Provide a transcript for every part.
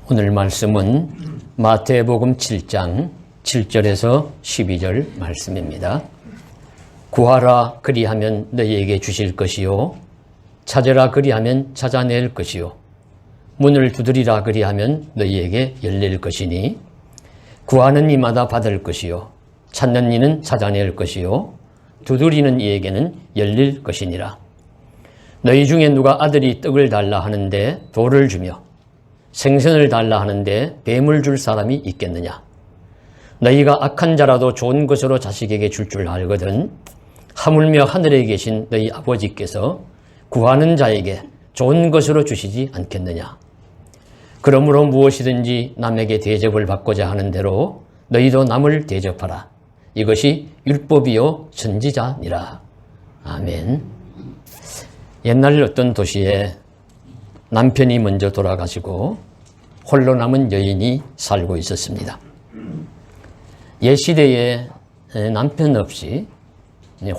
오늘 말씀은 마태복음 7장 7절에서 12절 말씀입니다. 구하라 그리하면 너희에게 주실 것이요 찾으라 그리하면 찾아낼 것이요 문을 두드리라 그리하면 너희에게 열릴 것이니 구하는 이마다 받을 것이요 찾는 이는 찾아낼 것이요 두드리는 이에게는 열릴 것이니라. 너희 중에 누가 아들이 떡을 달라 하는데 돌을 주며 생선을 달라 하는데 뱀을 줄 사람이 있겠느냐? 너희가 악한 자라도 좋은 것으로 자식에게 줄 줄 알거든 하물며 하늘에 계신 너희 아버지께서 구하는 자에게 좋은 것으로 주시지 않겠느냐? 그러므로 무엇이든지 남에게 대접을 받고자 하는 대로 너희도 남을 대접하라. 이것이 율법이요 선지자니라. 아멘. 옛날 어떤 도시에 남편이 먼저 돌아가시고 홀로 남은 여인이 살고 있었습니다. 옛시대에 남편 없이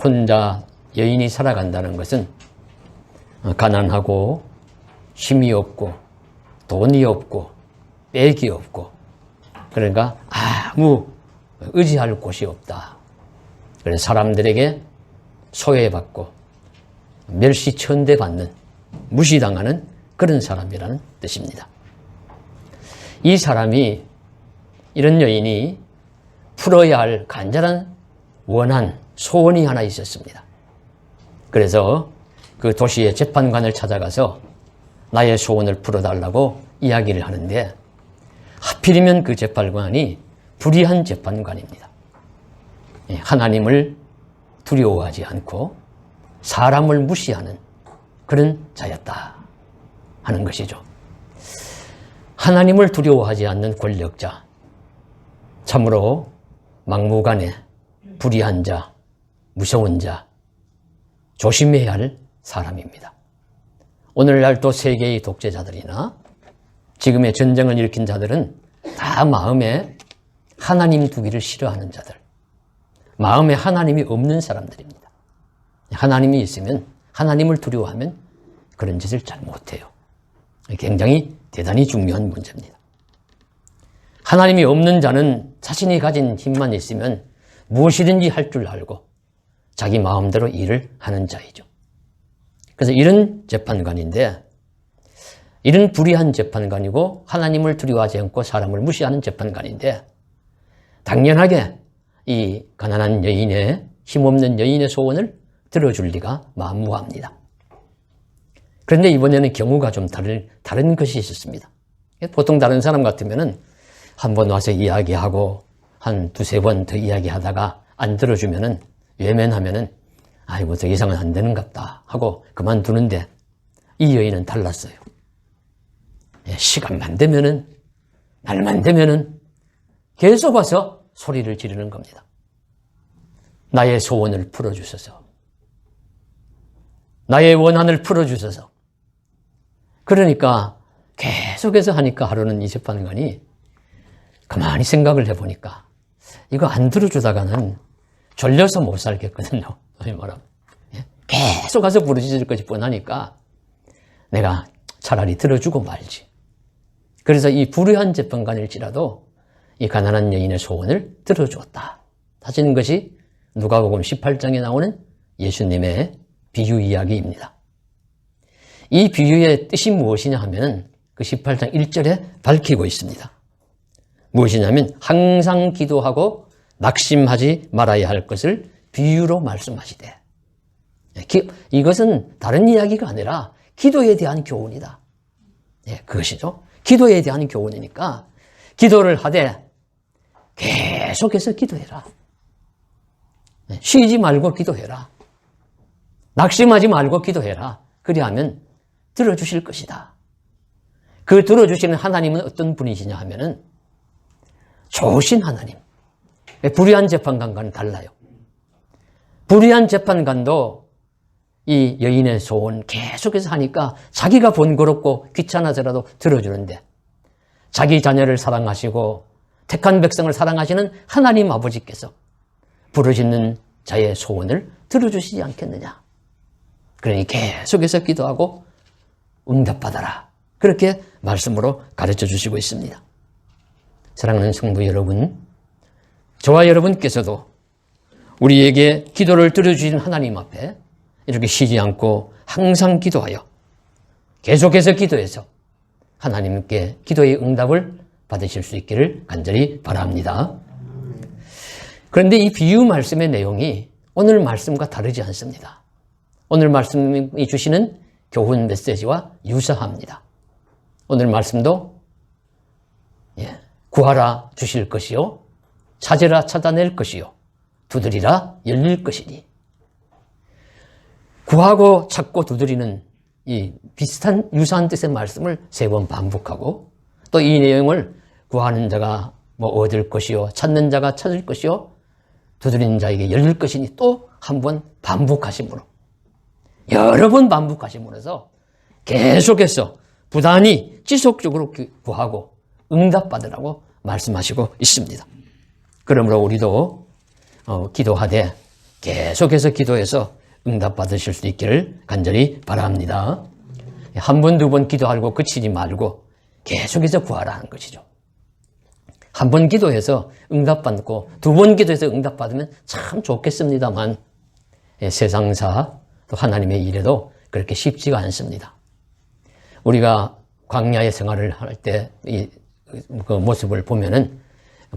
혼자 여인이 살아간다는 것은 가난하고 힘이 없고 돈이 없고 빽이 없고 그러니까 아무 의지할 곳이 없다. 그래서 사람들에게 소외받고 멸시천대받는 무시당하는 그런 사람이라는 뜻입니다. 이 사람이 이런 여인이 풀어야 할 간절한 원한, 소원이 하나 있었습니다. 그래서 그 도시의 재판관을 찾아가서 나의 소원을 풀어달라고 이야기를 하는데 하필이면 그 재판관이 불의한 재판관입니다. 하나님을 두려워하지 않고 사람을 무시하는 그런 자였다 하는 것이죠. 하나님을 두려워하지 않는 권력자, 참으로 막무가내 불의한 자, 무서운 자, 조심해야 할 사람입니다. 오늘날 또 세계의 독재자들이나 지금의 전쟁을 일으킨 자들은 다 마음에 하나님 두기를 싫어하는 자들, 마음에 하나님이 없는 사람들입니다. 하나님이 있으면, 하나님을 두려워하면 그런 짓을 잘 못해요. 굉장히 대단히 중요한 문제입니다. 하나님이 없는 자는 자신이 가진 힘만 있으면 무엇이든지 할 줄 알고 자기 마음대로 일을 하는 자이죠. 그래서 이런 재판관인데, 이런 불의한 재판관이고 하나님을 두려워하지 않고 사람을 무시하는 재판관인데 당연하게 이 가난한 여인의, 힘없는 여인의 소원을 들어줄 리가 만무합니다. 그런데 이번에는 경우가 좀 다른 것이 있었습니다. 보통 다른 사람 같으면은 한 번 와서 이야기하고 한 두세 번 더 이야기하다가 안 들어주면은 외면하면은 아이고 더 이상은 안 되는갑다 하고 그만두는데 이 여인은 달랐어요. 시간만 되면은 날만 되면은 계속 와서 소리를 지르는 겁니다. 나의 소원을 풀어주소서. 나의 원한을 풀어주소서. 그러니까 계속해서 하니까 하루는 이 재판관이 가만히 생각을 해보니까 이거 안 들어주다가는 졸려서 못 살겠거든요. 말하면. 계속 가서 부르짖을 것이 뻔하니까 내가 차라리 들어주고 말지. 그래서 이 불의한 재판관일지라도 이 가난한 여인의 소원을 들어주었다 하시는 것이 누가복음 18장에 나오는 예수님의 비유 이야기입니다. 이 비유의 뜻이 무엇이냐 하면 그 18장 1절에 밝히고 있습니다. 무엇이냐면 항상 기도하고 낙심하지 말아야 할 것을 비유로 말씀하시되, 이것은 다른 이야기가 아니라 기도에 대한 교훈이다. 그것이죠. 기도에 대한 교훈이니까 기도를 하되 계속해서 기도해라. 쉬지 말고 기도해라. 낙심하지 말고 기도해라. 그리하면 들어주실 것이다. 그 들어주시는 하나님은 어떤 분이시냐 하면은 좋으신 하나님. 불의한 재판관과는 달라요. 불의한 재판관도 이 여인의 소원 계속해서 하니까 자기가 번거롭고 귀찮아서라도 들어주는데 자기 자녀를 사랑하시고 택한 백성을 사랑하시는 하나님 아버지께서 부르짖는 자의 소원을 들어주시지 않겠느냐. 그러니 계속해서 기도하고 응답받아라 그렇게 말씀으로 가르쳐 주시고 있습니다. 사랑하는 성도 여러분, 저와 여러분께서도 우리에게 기도를 들어주신 하나님 앞에 이렇게 쉬지 않고 항상 기도하여 계속해서 기도해서 하나님께 기도의 응답을 받으실 수 있기를 간절히 바랍니다. 그런데 이 비유 말씀의 내용이 오늘 말씀과 다르지 않습니다. 오늘 말씀이 주시는 교훈 메시지와 유사합니다. 오늘 말씀도 구하라 주실 것이요, 찾으라 찾아낼 것이요, 두드리라 열릴 것이니. 구하고 찾고 두드리는 이 비슷한 유사한 뜻의 말씀을 3번 반복하고, 또 이 내용을 구하는 자가 얻을 것이요, 찾는 자가 찾을 것이요, 두드리는 자에게 열릴 것이니 또 한 번 반복하심으로, 여러 번 반복하심으로써 계속해서 부단히 지속적으로 구하고 응답받으라고 말씀하시고 있습니다. 그러므로 우리도 기도하되 계속해서 기도해서 응답받으실 수 있기를 간절히 바랍니다. 한 번, 두 번 기도하고 그치지 말고 계속해서 구하라는 것이죠. 한 번 기도해서 응답받고 2번 기도해서 응답받으면 참 좋겠습니다만 세상사 또 하나님의 일에도 그렇게 쉽지가 않습니다. 우리가 광야의 생활을 할 때 그 모습을 보면은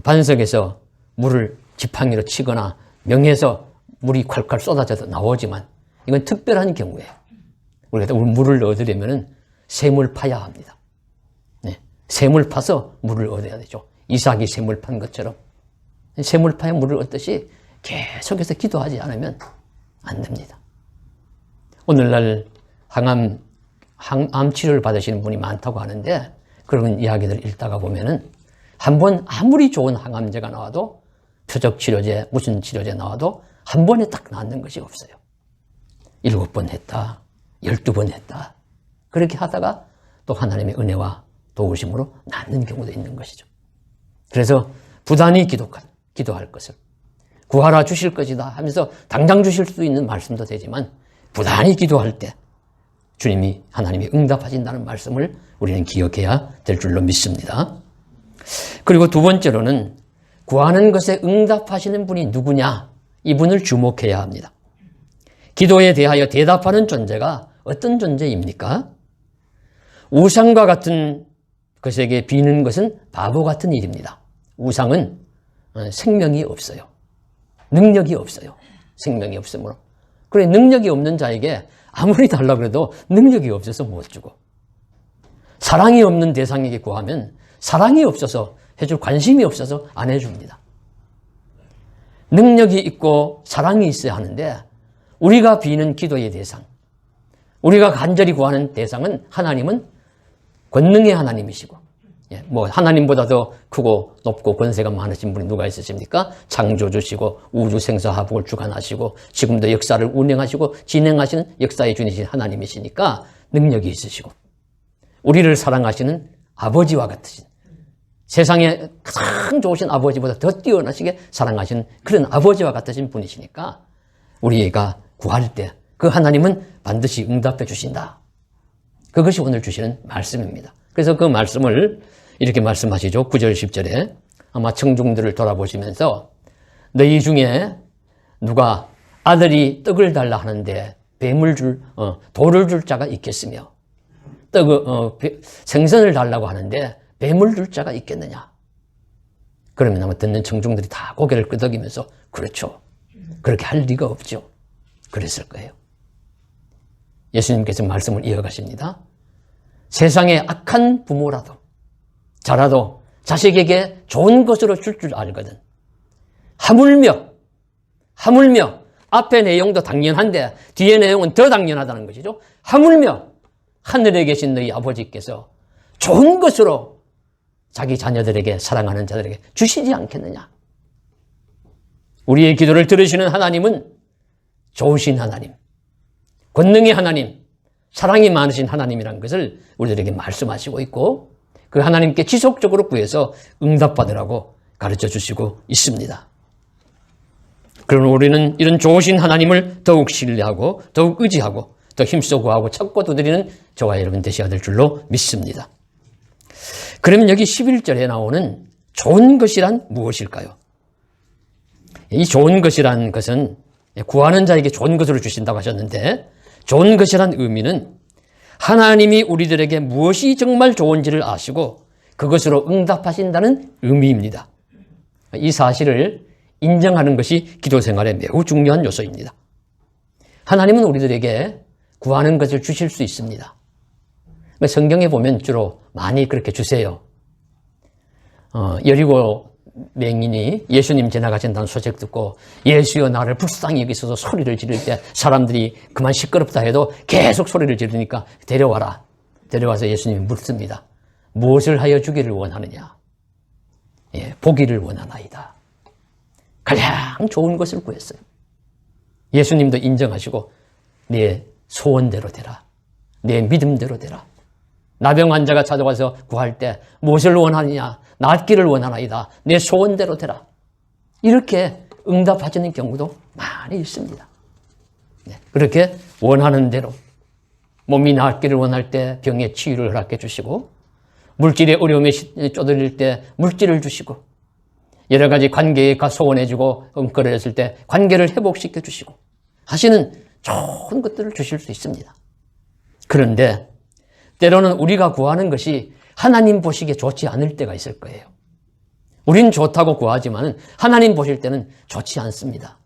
반석에서 물을 지팡이로 치거나 명해서 물이 콸콸 쏟아져서 나오지만 이건 특별한 경우예요. 우리가 물을 얻으려면은 샘을 파야 합니다. 샘을 파서 물을 얻어야 되죠. 이삭이 샘을 판 것처럼 샘을 파야 물을 얻듯이 계속해서 기도하지 않으면 안 됩니다. 오늘날 항암 치료를 받으시는 분이 많다고 하는데, 그런 이야기들을 읽다가 보면은 한 번 아무리 좋은 항암제가 나와도, 표적 치료제, 무슨 치료제 나와도 한 번에 딱 낫는 것이 없어요. 7번 했다, 12번 했다. 그렇게 하다가 또 하나님의 은혜와 도우심으로 낫는 경우도 있는 것이죠. 그래서 부단히 기도할 것을, 구하라 주실 것이다 하면서 당장 주실 수 있는 말씀도 되지만 부단히 기도할 때 주님이, 하나님이 응답하신다는 말씀을 우리는 기억해야 될 줄로 믿습니다. 그리고 2번째로는 구하는 것에 응답하시는 분이 누구냐, 이분을 주목해야 합니다. 기도에 대하여 대답하는 존재가 어떤 존재입니까? 우상과 같은 것에게 비는 것은 바보 같은 일입니다. 우상은 생명이 없어요. 능력이 없어요. 생명이 없으므로. 그래, 능력이 없는 자에게 아무리 달라고 해도 능력이 없어서 못 주고, 사랑이 없는 대상에게 구하면 사랑이 없어서 해줄 관심이 없어서 안 해줍니다. 능력이 있고 사랑이 있어야 하는데, 우리가 비는 기도의 대상, 우리가 간절히 구하는 대상은 하나님은 권능의 하나님이시고, 하나님보다 더 크고 높고 권세가 많으신 분이 누가 있으십니까? 창조주시고 우주 생사화복을 주관하시고 지금도 역사를 운행하시고 진행하시는 역사의 주인이신 하나님이시니까 능력이 있으시고, 우리를 사랑하시는 아버지와 같으신, 세상에 가장 좋으신 아버지보다 더 뛰어나시게 사랑하시는 그런 아버지와 같으신 분이시니까 우리가 구할 때 그 하나님은 반드시 응답해 주신다. 그것이 오늘 주시는 말씀입니다. 그래서 그 말씀을 이렇게 말씀하시죠. 9절 10절에 아마 청중들을 돌아보시면서, 너희 중에 누가 아들이 떡을 달라 하는데 돌을 줄 자가 있겠으며, 생선을 달라고 하는데 뱀을 줄 자가 있겠느냐. 그러면 아마 듣는 청중들이 다 고개를 끄덕이면서 그렇죠, 그렇게 할 리가 없죠, 그랬을 거예요. 예수님께서 말씀을 이어가십니다. 세상에 악한 부모라도 자라도 자식에게 좋은 것으로 줄 알거든. 하물며 앞에 내용도 당연한데 뒤에 내용은 더 당연하다는 것이죠. 하물며 하늘에 계신 너희 아버지께서 좋은 것으로 자기 자녀들에게, 사랑하는 자들에게 주시지 않겠느냐. 우리의 기도를 들으시는 하나님은 좋으신 하나님, 권능의 하나님, 사랑이 많으신 하나님이라는 것을 우리들에게 말씀하시고 있고, 그 하나님께 지속적으로 구해서 응답받으라고 가르쳐 주시고 있습니다. 그러면 우리는 이런 좋으신 하나님을 더욱 신뢰하고 더욱 의지하고 더 힘써 구하고 찾고 두드리는 저와 여러분 되셔야 될 줄로 믿습니다. 그러면 여기 11절에 나오는 좋은 것이란 무엇일까요? 이 좋은 것이란 것은 구하는 자에게 좋은 것으로 주신다고 하셨는데, 좋은 것이란 의미는 하나님이 우리들에게 무엇이 정말 좋은지를 아시고 그것으로 응답하신다는 의미입니다. 이 사실을 인정하는 것이 기도 생활의 매우 중요한 요소입니다. 하나님은 우리들에게 구하는 것을 주실 수 있습니다. 성경에 보면 주로 많이 그렇게 주세요. 여리고 맹인이 예수님 지나가신다는 소식 듣고 예수여 나를 불쌍히 여기소서 소리를 지를 때 사람들이 그만 시끄럽다 해도 계속 소리를 지르니까 데려와라. 데려와서 예수님이 묻습니다. 무엇을 하여 주기를 원하느냐? 보기를 원하나이다. 가장 좋은 것을 구했어요. 예수님도 인정하시고 내 소원대로 되라. 내 믿음대로 되라. 나병 환자가 찾아와서 구할 때 무엇을 원하느냐? 낫기를 원하나이다. 내 소원대로 되라. 이렇게 응답하시는 경우도 많이 있습니다. 그렇게 원하는 대로 몸이 낫기를 원할 때 병의 치유를 허락해 주시고, 물질의 어려움에 쪼들릴 때 물질을 주시고, 여러 가지 관계에 소원해 주고 엉클어졌을 때 관계를 회복시켜 주시고 하시는 좋은 것들을 주실 수 있습니다. 그런데 때로는 우리가 구하는 것이 하나님 보시기에 좋지 않을 때가 있을 거예요. 우린 좋다고 구하지만 하나님 보실 때는 좋지 않습니다.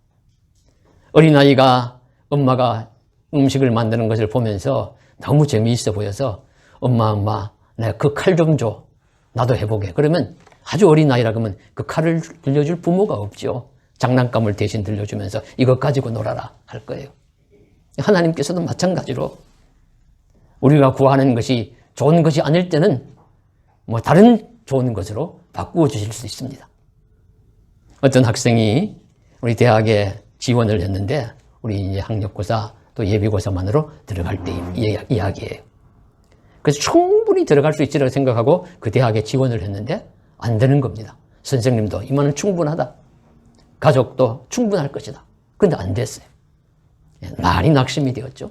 어린아이가 엄마가 음식을 만드는 것을 보면서 너무 재미있어 보여서 엄마 내가 그 칼 좀 줘. 나도 해보게. 그러면 아주 어린아이라 그러면 그 칼을 들려줄 부모가 없죠. 장난감을 대신 들려주면서 이것 가지고 놀아라 할 거예요. 하나님께서도 마찬가지로 우리가 구하는 것이 좋은 것이 아닐 때는 다른 좋은 것으로 바꾸어 주실 수 있습니다. 어떤 학생이 우리 대학에 지원을 했는데, 우리 이제 학력고사 또 예비고사만으로 들어갈 때 이야기예요. 그래서 충분히 들어갈 수 있으라고 생각하고 그 대학에 지원을 했는데 안 되는 겁니다. 선생님도 이만은 충분하다. 가족도 충분할 것이다. 그런데 안 됐어요. 많이 낙심이 되었죠.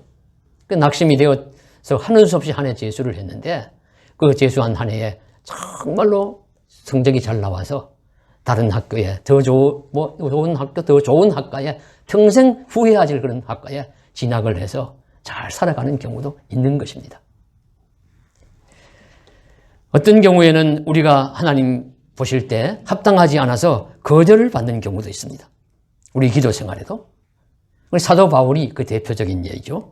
그 낙심이 되어서 하는 수 없이 한 해 재수를 했는데, 그 재수한 한 해에 정말로 성적이 잘 나와서 다른 학교에 더 좋은 학교, 더 좋은 학과에 평생 후회하실 그런 학과에 진학을 해서 잘 살아가는 경우도 있는 것입니다. 어떤 경우에는 우리가 하나님 보실 때 합당하지 않아서 거절을 받는 경우도 있습니다. 우리 기도 생활에도. 사도 바울이 그 대표적인 예이죠.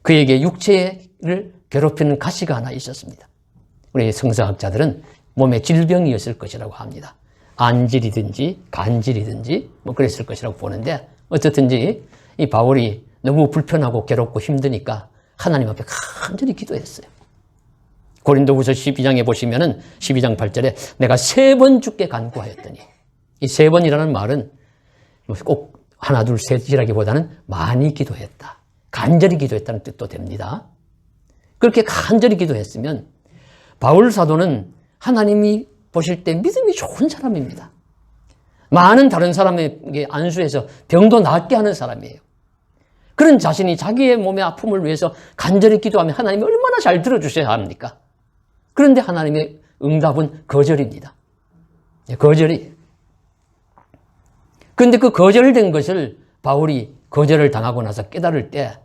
그에게 육체를 괴롭히는 가시가 하나 있었습니다. 우리 성서학자들은 몸에 질병이었을 것이라고 합니다. 안질이든지 간질이든지 그랬을 것이라고 보는데, 어쨌든지 이 바울이 너무 불편하고 괴롭고 힘드니까 하나님 앞에 간절히 기도했어요. 고린도후서 12장에 보시면은 12장 8절에 내가 3번 주께 간구하였더니, 이 3번이라는 말은 꼭 하나 둘 셋이라기보다는 많이 기도했다, 간절히 기도했다는 뜻도 됩니다. 그렇게 간절히 기도했으면 바울 사도는 하나님이 보실 때 믿음이 좋은 사람입니다. 많은 다른 사람에게 안수해서 병도 낫게 하는 사람이에요. 그런 자신이 자기의 몸의 아픔을 위해서 간절히 기도하면 하나님이 얼마나 잘 들어주셔야 합니까? 그런데 하나님의 응답은 거절입니다. 거절이. 그런데 그 거절된 것을 바울이 거절을 당하고 나서 깨달을 때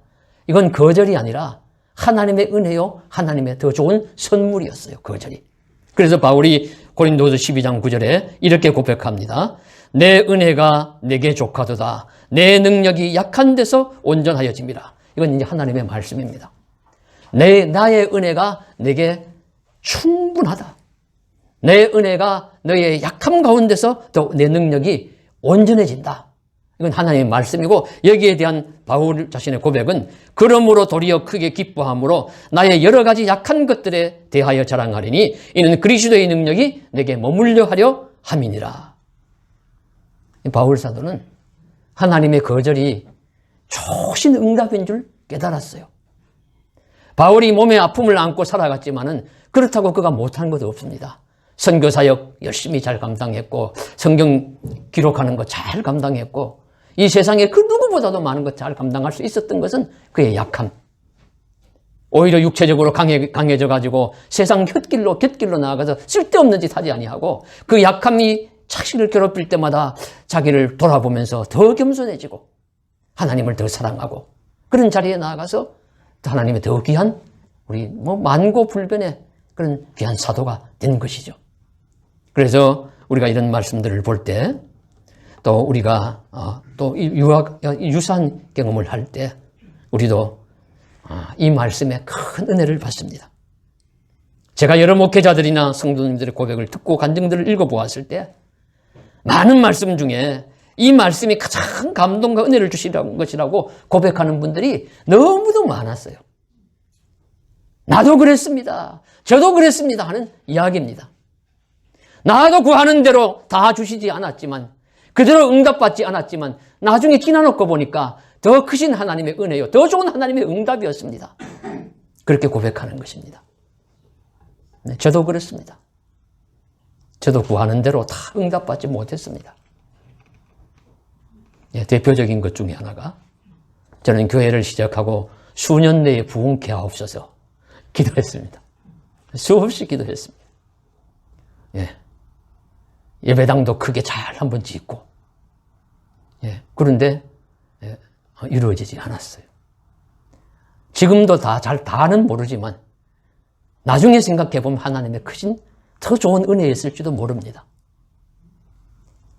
이건 거절이 아니라 하나님의 은혜요, 하나님의 더 좋은 선물이었어요. 거절이. 그래서 바울이 고린도서 12장 9절에 이렇게 고백합니다. 내 은혜가 내게 족하도다. 내 능력이 약한 데서 온전하여짐이라. 이건 이제 하나님의 말씀입니다. 나의 은혜가 내게 충분하다. 내 은혜가 너의 약함 가운데서 더 내 능력이 온전해진다. 이건 하나님의 말씀이고, 여기에 대한 바울 자신의 고백은 그러므로 도리어 크게 기뻐함으로 나의 여러 가지 약한 것들에 대하여 자랑하리니 이는 그리스도의 능력이 내게 머물려 하려 함이니라. 바울 사도는 하나님의 거절이 좋으신 응답인 줄 깨달았어요. 바울이 몸의 아픔을 안고 살아갔지만은 그렇다고 그가 못한 것도 없습니다. 선교사역 열심히 잘 감당했고, 성경 기록하는 거 잘 감당했고, 이 세상에 그 누구보다도 많은 것 잘 감당할 수 있었던 것은 그의 약함. 오히려 육체적으로 강해져가지고 세상 곁길로 나아가서 쓸데없는 짓 하지 아니하고 그 약함이 자신을 괴롭힐 때마다 자기를 돌아보면서 더 겸손해지고 하나님을 더 사랑하고 그런 자리에 나아가서 하나님의 더 귀한 우리 만고불변의 그런 귀한 사도가 된 것이죠. 그래서 우리가 이런 말씀들을 볼 때 또 우리가 또 유사한 경험을 할 때 우리도 이 말씀에 큰 은혜를 받습니다. 제가 여러 목회자들이나 성도님들의 고백을 듣고 간증들을 읽어보았을 때 많은 말씀 중에 이 말씀이 가장 감동과 은혜를 주시는 것이라고 고백하는 분들이 너무도 많았어요. 나도 그랬습니다. 저도 그랬습니다 하는 이야기입니다. 나도 구하는 대로 다 주시지 않았지만 그대로 응답받지 않았지만 나중에 지나놓고 보니까 더 크신 하나님의 은혜요. 더 좋은 하나님의 응답이었습니다. 그렇게 고백하는 것입니다. 네, 저도 그렇습니다. 저도 구하는 대로 다 응답받지 못했습니다. 예, 대표적인 것 중에 하나가 저는 교회를 시작하고 수년 내에 부흥케 하옵소서 기도했습니다. 수없이 기도했습니다. 예, 예배당도 크게 잘 한번 짓고 예, 그런데 이루어지지 않았어요. 지금도 다는 모르지만 나중에 생각해보면 하나님의 크신 더 좋은 은혜였을지도 모릅니다.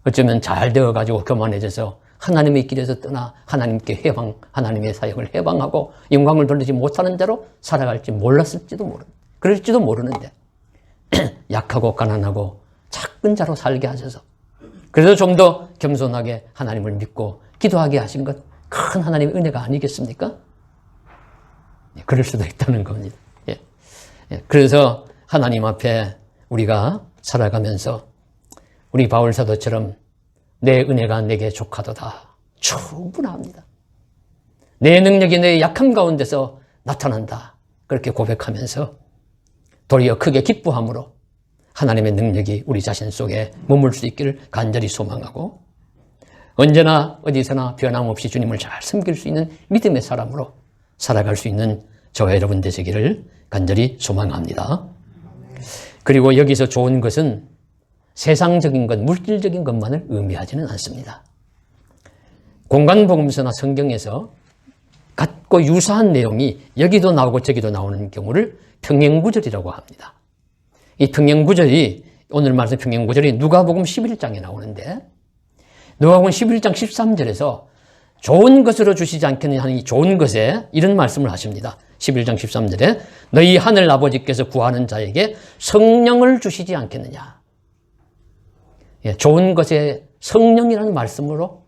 어쩌면 잘 되어가지고 교만해져서 하나님의 길에서 떠나 하나님께 하나님의 사역을 해방하고 영광을 돌리지 못하는 대로 살아갈지 몰랐을지도 모릅니다. 그럴지도 모르는데 약하고 가난하고 작은 자로 살게 하셔서 그래서 좀 더 겸손하게 하나님을 믿고 기도하게 하신 것 큰 하나님의 은혜가 아니겠습니까? 그럴 수도 있다는 겁니다. 예. 그래서 하나님 앞에 우리가 살아가면서 우리 바울 사도처럼 내 은혜가 내게 족하도다. 충분합니다. 내 능력이 내 약함 가운데서 나타난다. 그렇게 고백하면서 도리어 크게 기뻐함으로 하나님의 능력이 우리 자신 속에 머물 수 있기를 간절히 소망하고 언제나 어디서나 변함없이 주님을 잘 섬길 수 있는 믿음의 사람으로 살아갈 수 있는 저와 여러분 되시기를 간절히 소망합니다. 그리고 여기서 좋은 것은 세상적인 것, 물질적인 것만을 의미하지는 않습니다. 공간복음서나 성경에서 같고 유사한 내용이 여기도 나오고 저기도 나오는 경우를 평행구절이라고 합니다. 이 평행구절이 오늘 말씀 평행구절이 누가복음 11장에 나오는데 누가복음 11장 13절에서 좋은 것으로 주시지 않겠느냐 하는 이 좋은 것에 이런 말씀을 하십니다. 11장 13절에 너희 하늘 아버지께서 구하는 자에게 성령을 주시지 않겠느냐. 예, 좋은 것에 성령이라는 말씀으로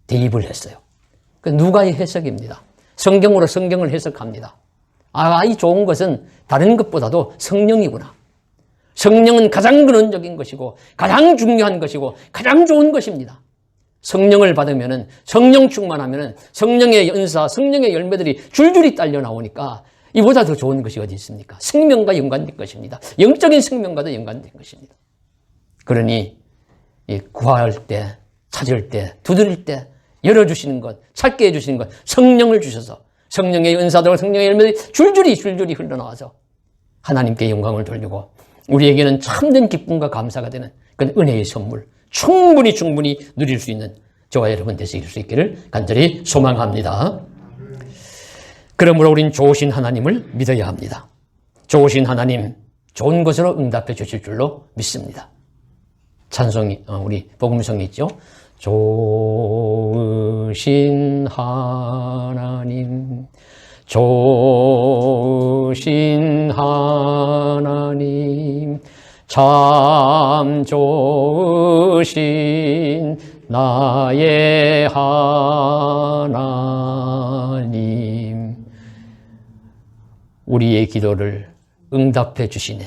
대입을 했어요. 그 누가의 해석입니다. 성경으로 성경을 해석합니다. 이 좋은 것은 다른 것보다도 성령이구나. 성령은 가장 근원적인 것이고 가장 중요한 것이고 가장 좋은 것입니다. 성령을 받으면은 성령 충만하면은 성령의 은사, 성령의 열매들이 줄줄이 딸려 나오니까 이보다 더 좋은 것이 어디 있습니까? 생명과 연관된 것입니다. 영적인 생명과도 연관된 것입니다. 그러니 구할 때, 찾을 때, 두드릴 때 열어주시는 것, 찾게 해주시는 것, 성령을 주셔서 성령의 은사들과 성령의 열매들이 줄줄이 흘러나와서 하나님께 영광을 돌리고 우리에게는 참된 기쁨과 감사가 되는 그런 은혜의 선물 충분히 누릴 수 있는 저와 여러분 되실 수 있기를 간절히 소망합니다. 그러므로 우린 좋으신 하나님을 믿어야 합니다. 좋으신 하나님, 좋은 것으로 응답해 주실 줄로 믿습니다. 찬송이 우리 복음성이 있죠. 좋으신 하나님, 좋으신 하나님, 참 좋으신 나의 하나님. 우리의 기도를 응답해 주시네.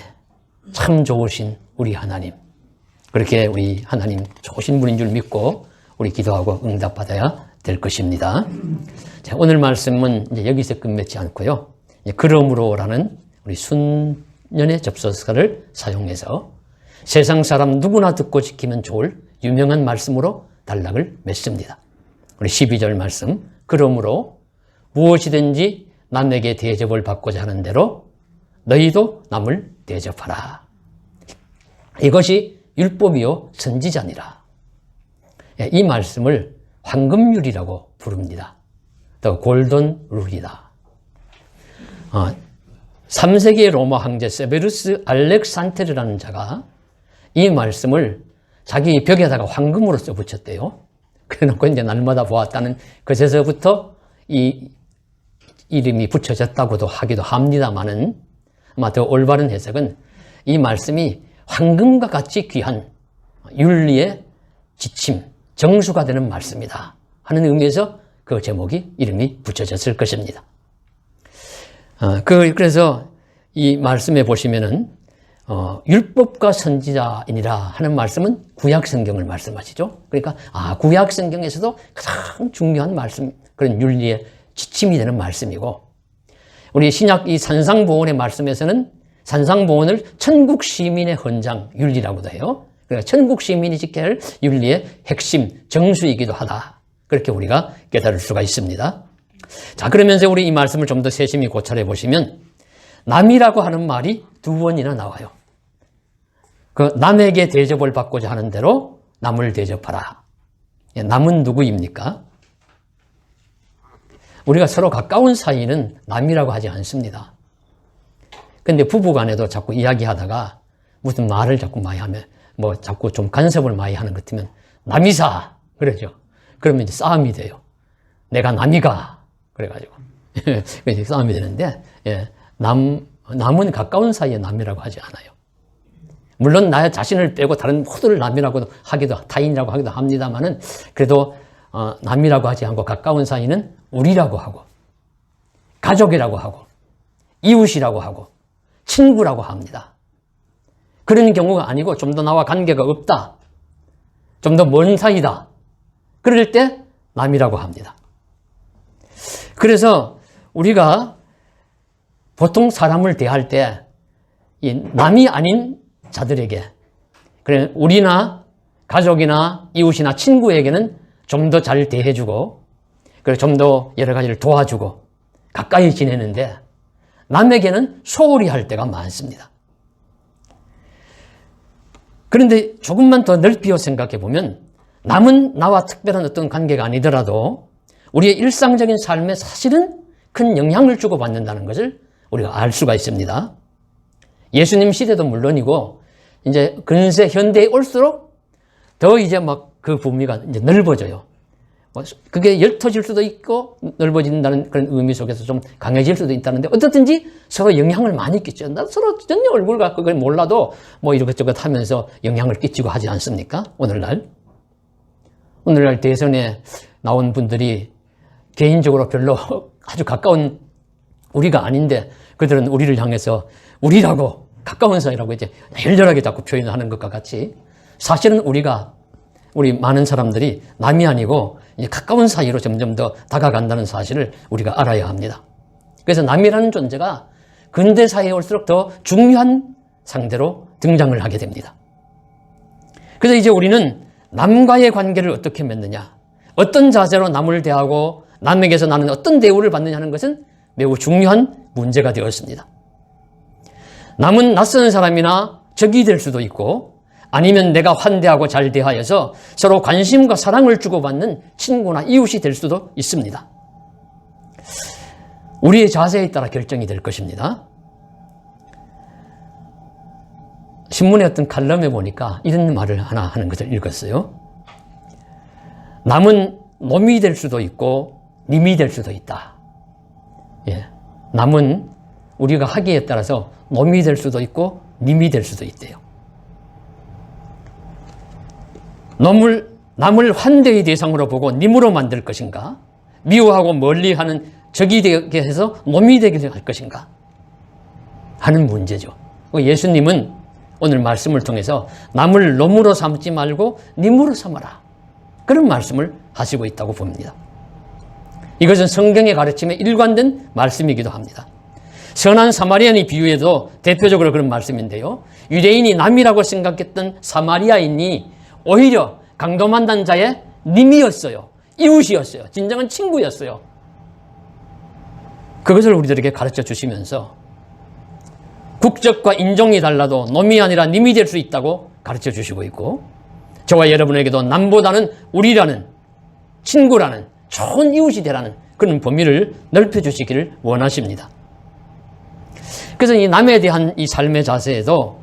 참 좋으신 우리 하나님. 그렇게 우리 하나님 좋으신 분인 줄 믿고 우리 기도하고 응답받아야 될 것입니다. 자, 오늘 말씀은 이제 여기서 끝맺지 않고요. 그러므로라는 우리 순년의 접속사를 사용해서 세상 사람 누구나 듣고 지키면 좋을 유명한 말씀으로 단락을 맺습니다. 우리 12절 말씀. 그러므로 무엇이든지 남에게 대접을 받고자 하는 대로 너희도 남을 대접하라. 이것이 율법이요 선지자니라. 이 말씀을 황금률이라고 부릅니다. 또 골든 룰이다. 3세기의 로마 황제 세베루스 알렉산테르라는 자가 이 말씀을 자기 벽에다가 황금으로 써붙였대요. 그래놓고 이제 날마다 보았다는 그제서부터 이 이름이 붙여졌다고도 하기도 합니다만은 아마 더 올바른 해석은 이 말씀이 황금과 같이 귀한 윤리의 지침, 정수가 되는 말씀이다 하는 의미에서 그 제목이 이름이 붙여졌을 것입니다. 그래서 이 말씀에 보시면은 율법과 선지자이니라 하는 말씀은 구약 성경을 말씀하시죠. 그러니까 구약 성경에서도 가장 중요한 말씀, 그런 윤리의 지침이 되는 말씀이고, 우리 신약 이 산상보원의 말씀에서는 산상보원을 천국 시민의 헌장 윤리라고도 해요. 그러니까 천국 시민이 지켜야 할 윤리의 핵심 정수이기도 하다. 그렇게 우리가 깨달을 수가 있습니다. 자, 그러면서 우리 이 말씀을 좀 더 세심히 고찰해 보시면 남이라고 하는 말이 2번이나 나와요. 그 남에게 대접을 받고자 하는 대로 남을 대접하라. 남은 누구입니까? 우리가 서로 가까운 사이는 남이라고 하지 않습니다. 근데 부부간에도 자꾸 이야기하다가 무슨 말을 자꾸 많이 하면 자꾸 좀 간섭을 많이 하는 것 같으면 남이사 그러죠. 그러면 이제 싸움이 돼요. 내가 남이가 그래가지고 싸움이 되는데 남은 가까운 사이에 남이라고 하지 않아요. 물론 나 자신을 빼고 다른 모두를 남이라고 하기도 타인이라고 하기도 합니다만은 그래도 남이라고 하지 않고 가까운 사이는 우리라고 하고 가족이라고 하고 이웃이라고 하고 친구라고 합니다. 그런 경우가 아니고 좀 더 나와 관계가 없다, 좀 더 먼 사이다, 그럴 때 남이라고 합니다. 그래서 우리가 보통 사람을 대할 때 이 남이 아닌 자들에게, 그래 우리나 가족이나 이웃이나 친구에게는 좀 더 잘 대해주고, 그리고 좀 더 여러 가지를 도와주고 가까이 지내는데 남에게는 소홀히 할 때가 많습니다. 그런데 조금만 더 넓혀 생각해 보면 남은 나와 특별한 어떤 관계가 아니더라도 우리의 일상적인 삶에 사실은 큰 영향을 주고받는다는 것을 우리가 알 수가 있습니다. 예수님 시대도 물론이고 이제 근세 현대에 올수록 더 이제 그 범위가 이제 넓어져요. 그게 옅어질 수도 있고 넓어진다는 그런 의미 속에서 좀 강해질 수도 있다는데 어떻든지 서로 영향을 많이 끼쳐요. 서로 전혀 얼굴과 그걸 몰라도 이것저것 하면서 영향을 끼치고 하지 않습니까? 오늘날 대선에 나온 분들이 개인적으로 별로 아주 가까운 우리가 아닌데 그들은 우리를 향해서 우리라고 가까운 사이라고 이제 열렬하게 자꾸 표현하는 것과 같이 사실은 우리 많은 사람들이 남이 아니고 이제 가까운 사이로 점점 더 다가간다는 사실을 우리가 알아야 합니다. 그래서 남이라는 존재가 근대 사회에 올수록 더 중요한 상대로 등장을 하게 됩니다. 그래서 이제 우리는 남과의 관계를 어떻게 맺느냐, 어떤 자세로 남을 대하고 남에게서 나는 어떤 대우를 받느냐 하는 것은 매우 중요한 문제가 되었습니다. 남은 낯선 사람이나 적이 될 수도 있고 아니면 내가 환대하고 잘 대하여서 서로 관심과 사랑을 주고받는 친구나 이웃이 될 수도 있습니다. 우리의 자세에 따라 결정이 될 것입니다. 신문의 어떤 칼럼에 보니까 이런 말을 하나 하는 것을 읽었어요. 남은 놈이 될 수도 있고 님이 될 수도 있다. 남은 우리가 하기에 따라서 놈이 될 수도 있고 님이 될 수도 있대요. 남을 환대의 대상으로 보고 님으로 만들 것인가, 미워하고 멀리하는 적이 되게 해서 놈이 되게 할 것인가 하는 문제죠. 예수님은 오늘 말씀을 통해서 남을 놈으로 삼지 말고 님으로 삼아라, 그런 말씀을 하시고 있다고 봅니다. 이것은 성경의 가르침에 일관된 말씀이기도 합니다. 선한 사마리아인의 비유에도 대표적으로 그런 말씀인데요, 유대인이 남이라고 생각했던 사마리아인이 오히려 강도 만난 자의 님이었어요. 이웃이었어요. 진정한 친구였어요. 그것을 우리들에게 가르쳐 주시면서 국적과 인종이 달라도 놈이 아니라 님이 될 수 있다고 가르쳐 주시고 있고, 저와 여러분에게도 남보다는 우리라는, 친구라는, 좋은 이웃이 되라는 그런 범위를 넓혀주시기를 원하십니다. 그래서 이 남에 대한 이 삶의 자세에도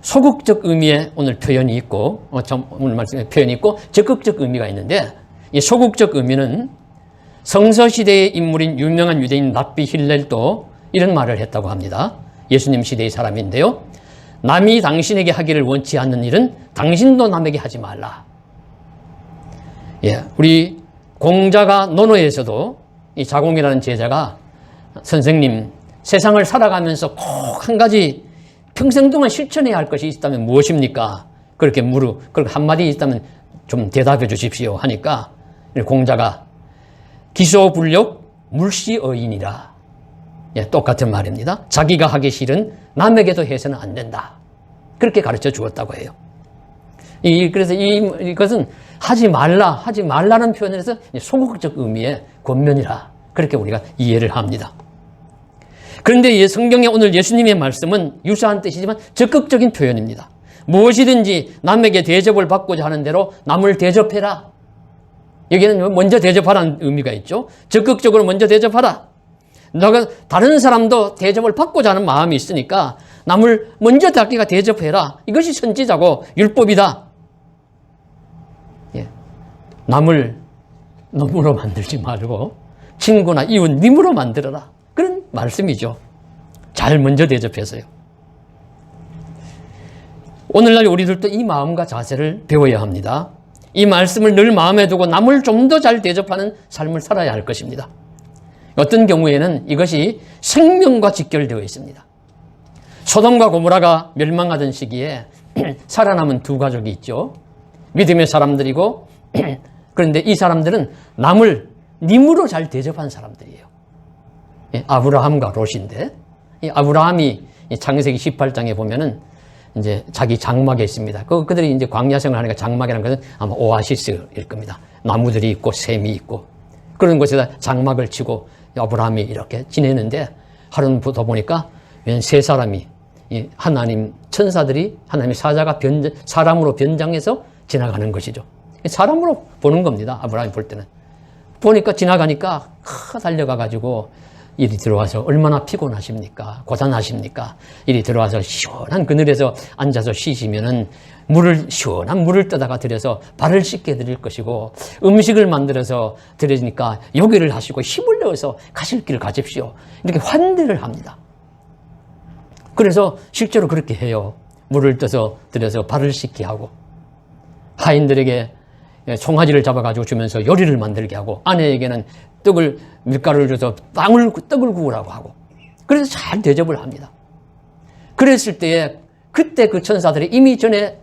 소극적 의미의 오늘 표현이 있고, 오늘 말씀에 표현이 있고, 적극적 의미가 있는데, 이 소극적 의미는 성서시대의 인물인 유명한 유대인 랍비 힐렐도 이런 말을 했다고 합니다. 예수님 시대의 사람인데요. 남이 당신에게 하기를 원치 않는 일은 당신도 남에게 하지 말라. 예, 우리 공자가 논어에서도 이 자공이라는 제자가 선생님, 세상을 살아가면서 꼭 한 가지 평생 동안 실천해야 할 것이 있다면 무엇입니까? 그렇게 그렇게 한마디 있다면 좀 대답해 주십시오 하니까 공자가 기소불력 물시어인이라. 예, 똑같은 말입니다. 자기가 하기 싫은 남에게도 해서는 안 된다. 그렇게 가르쳐 주었다고 해요. 그래서 이것은 하지 말라는 표현에서 소극적 의미의 권면이라. 그렇게 우리가 이해를 합니다. 그런데 이 성경에 오늘 예수님의 말씀은 유사한 뜻이지만 적극적인 표현입니다. 무엇이든지 남에게 대접을 받고자 하는 대로 남을 대접해라. 여기는 먼저 대접하라는 의미가 있죠. 적극적으로 먼저 대접하라. 너가 다른 사람도 대접을 받고자 하는 마음이 있으니까 남을 먼저 자기가 대접해라. 이것이 선지자고 율법이다. 예. 남을 놈으로 만들지 말고 친구나 이웃 님으로 만들어라. 그런 말씀이죠. 잘 먼저 대접해서요. 오늘날 우리들도 이 마음과 자세를 배워야 합니다. 이 말씀을 늘 마음에 두고 남을 좀 더 잘 대접하는 삶을 살아야 할 것입니다. 어떤 경우에는 이것이 생명과 직결되어 있습니다. 소돔과 고모라가 멸망하던 시기에 살아남은 두 가족이 있죠. 믿음의 사람들이고, 그런데 이 사람들은 남을 님으로 잘 대접한 사람들이에요. 아브라함과 롯인데, 이 아브라함이 창세기 18장에 보면은 이제 자기 장막에 있습니다. 그들이 이제 광야 생활을 하니까 장막이라는 것은 아마 오아시스일 겁니다. 나무들이 있고 샘이 있고 그런 곳에다 장막을 치고 아브라함이 이렇게 지내는데 하루부터 보니까 웬 세 사람이 하나님 천사들이 하나님의 사자가 사람으로 변장해서 지나가는 것이죠. 사람으로 보는 겁니다. 아브라함이 볼 때는. 보니까 지나가니까 달려가가지고 이리 들어와서 얼마나 피곤하십니까? 고단하십니까? 이리 들어와서 시원한 그늘에서 앉아서 쉬시면은 시원한 물을 떠다가 드려서 발을 씻게 드릴 것이고 음식을 만들어서 드리니까 요기를 하시고 힘을 내어서 가실 길을 가십시오. 이렇게 환대를 합니다. 그래서 실제로 그렇게 해요. 물을 떠서 드려서 발을 씻게 하고 하인들에게 송아지를 잡아가지고 주면서 요리를 만들게 하고 아내에게는 밀가루를 줘서 떡을 구우라고 하고 그래서 잘 대접을 합니다. 그랬을 때에 그때 그 천사들이 이미 전에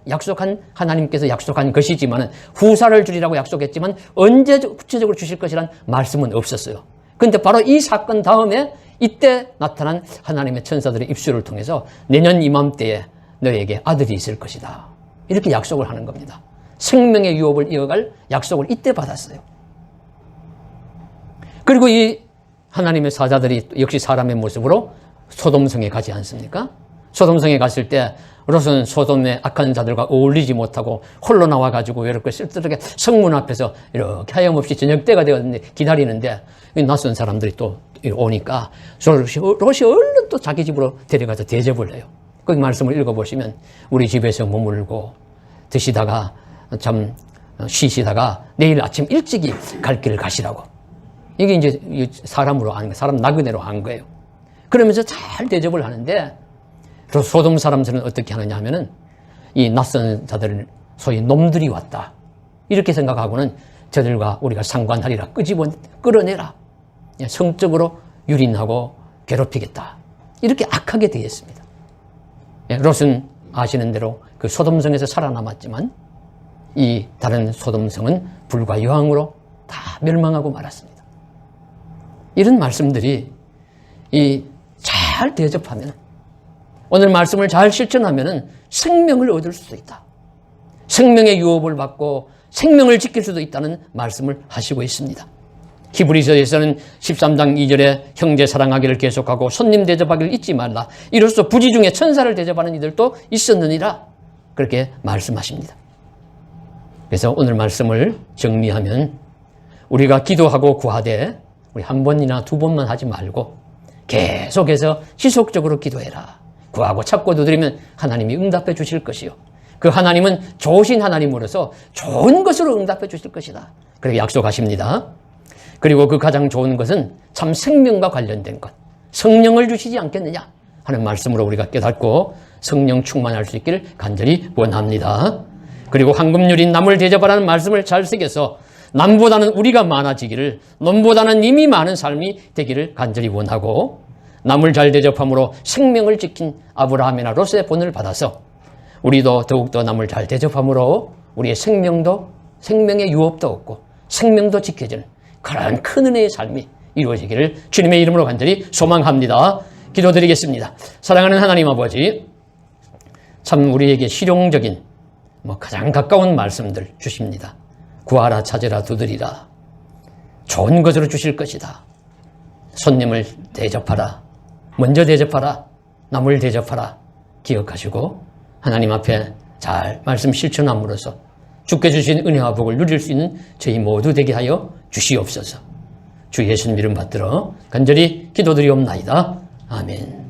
하나님께서 약속한 것이지만 후사를 주리라고 약속했지만 언제 구체적으로 주실 것이란 말씀은 없었어요. 그런데 바로 이 사건 다음에 이때 나타난 하나님의 천사들의 입술을 통해서 내년 이맘때에 너에게 아들이 있을 것이다. 이렇게 약속을 하는 겁니다. 생명의 유업을 이어갈 약속을 이때 받았어요. 그리고 이 하나님의 사자들이 역시 사람의 모습으로 소돔성에 가지 않습니까? 소돔성에 갔을 때 롯은 소돔의 악한 자들과 어울리지 못하고 홀로 나와가지고 이렇게 쓸쓸하게 성문 앞에서 이렇게 하염없이 저녁 때가 되었는데 기다리는데 낯선 사람들이 또 오니까 롯이 얼른 또 자기 집으로 데려가서 대접을 해요. 거기 말씀을 읽어보시면 우리 집에서 머물고 드시다가 참 쉬시다가 내일 아침 일찍이 갈 길을 가시라고. 이게 이제 사람으로 한 거예요. 사람 나그네로 한 거예요. 그러면서 잘 대접을 하는데 소돔 사람들은 어떻게 하느냐 하면은 이 낯선 자들을 소위 놈들이 왔다. 이렇게 생각하고는 저들과 우리가 상관하리라. 끌어내라. 성적으로 유린하고 괴롭히겠다. 이렇게 악하게 되었습니다. 롯은 아시는 대로 그 소돔성에서 살아남았지만 이 다른 소돔성은 불과 여왕으로 다 멸망하고 말았습니다. 이런 말씀들이 잘 대접하면 오늘 말씀을 잘 실천하면 생명을 얻을 수 있다. 생명의 유업을 받고 생명을 지킬 수도 있다는 말씀을 하시고 있습니다. 히브리서에서는 13장 2절에 형제 사랑하기를 계속하고 손님 대접하기를 잊지 말라. 이로써 부지 중에 천사를 대접하는 이들도 있었느니라. 그렇게 말씀하십니다. 그래서 오늘 말씀을 정리하면 우리가 기도하고 구하되 우리 한 번이나 두 번만 하지 말고 계속해서 지속적으로 기도해라. 구하고 찾고 두드리면 하나님이 응답해 주실 것이요. 그 하나님은 좋으신 하나님으로서 좋은 것으로 응답해 주실 것이다. 그렇게 약속하십니다. 그리고 그 가장 좋은 것은 참 생명과 관련된 것. 성령을 주시지 않겠느냐 하는 말씀으로 우리가 깨닫고 성령 충만할 수 있기를 간절히 원합니다. 그리고 황금률인 남을 대접하라는 말씀을 잘 새겨서 남보다는 우리가 많아지기를, nom보다는 이미 많은 삶이 되기를 간절히 원하고, 남을 잘 대접함으로 생명을 지킨 아브라함이나 롯의 본을 받아서 우리도 더욱더 남을 잘 대접함으로 우리의 생명의 유업도 없고 생명도 지켜지는 그런 큰 은혜의 삶이 이루어지기를 주님의 이름으로 간절히 소망합니다. 기도드리겠습니다. 사랑하는 하나님 아버지, 참 우리에게 실용적인 가장 가까운 말씀들 주십니다. 구하라, 찾으라, 두드리라. 좋은 것으로 주실 것이다. 손님을 대접하라. 먼저 대접하라. 남을 대접하라. 기억하시고 하나님 앞에 잘 말씀 실천함으로써 주께 주신 은혜와 복을 누릴 수 있는 저희 모두 되게 하여 주시옵소서. 주 예수님 이름 받들어 간절히 기도드리옵나이다. 아멘.